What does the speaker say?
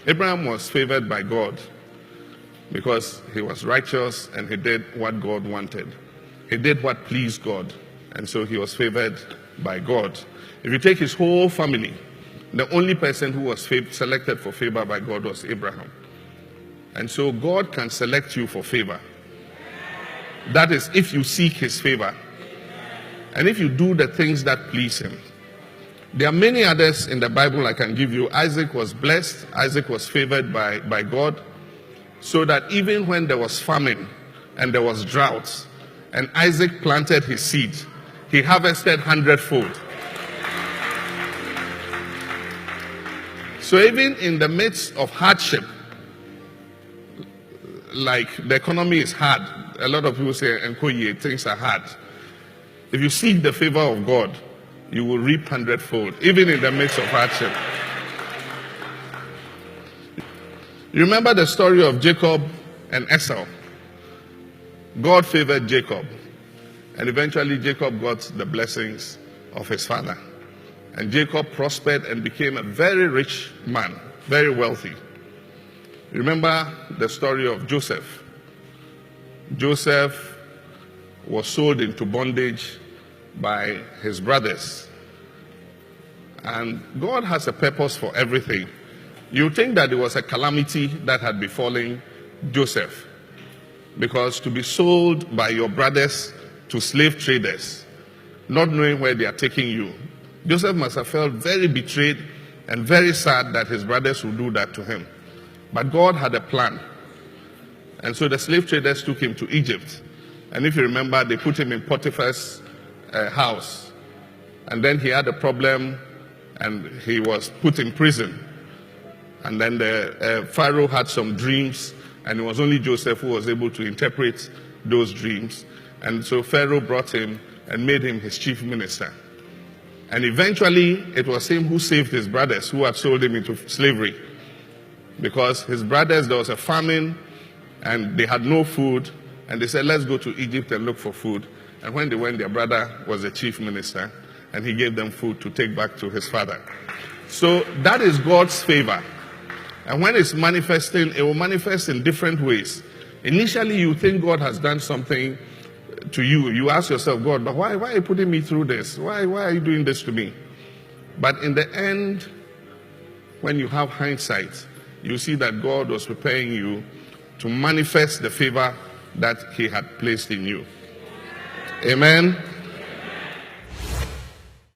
Abraham was favored by God because he was righteous and he did what God wanted. He did what pleased God, and so he was favored by God. If you take his whole family, the only person who was selected for favor by God was Abraham. And so God can select you for favor. That is, if you seek his favor and if you do the things that please him. There are many others in the Bible I can give you. Isaac was blessed. Isaac was favored by God, so that even when there was famine and there was drought and Isaac planted his seed, he harvested 100-fold. So even in the midst of hardship, like the economy is hard, a lot of people say, "Nkoye, things are hard." If you seek the favor of God, you will reap 100-fold, even in the midst of hardship. You remember the story of Jacob and Esau. God favored Jacob, and eventually Jacob got the blessings of his father. And Jacob prospered and became a very rich man, very wealthy. Remember the story of Joseph. Joseph was sold into bondage by his brothers. And God has a purpose for everything. You think that it was a calamity that had befallen Joseph, because to be sold by your brothers to slave traders, not knowing where they are taking you, Joseph must have felt very betrayed and very sad that his brothers would do that to him. But God had a plan. And so the slave traders took him to Egypt. And if you remember, they put him in Potiphar's house. And then he had a problem and he was put in prison. And then the Pharaoh had some dreams, and it was only Joseph who was able to interpret those dreams. And so Pharaoh brought him and made him his chief minister. And eventually, it was him who saved his brothers who had sold him into slavery. Because his brothers, there was a famine, and they had no food, and they said, "Let's go to Egypt and look for food." And when they went, their brother was the chief minister, and he gave them food to take back to his father. So that is God's favor. And when it's manifesting, it will manifest in different ways. Initially, you think God has done something to you. You ask yourself, "God, but why are you putting me through this? Why are you doing this to me?" But in the end, when you have hindsight, you see that God was preparing you to manifest the favor that he had placed in you. Amen.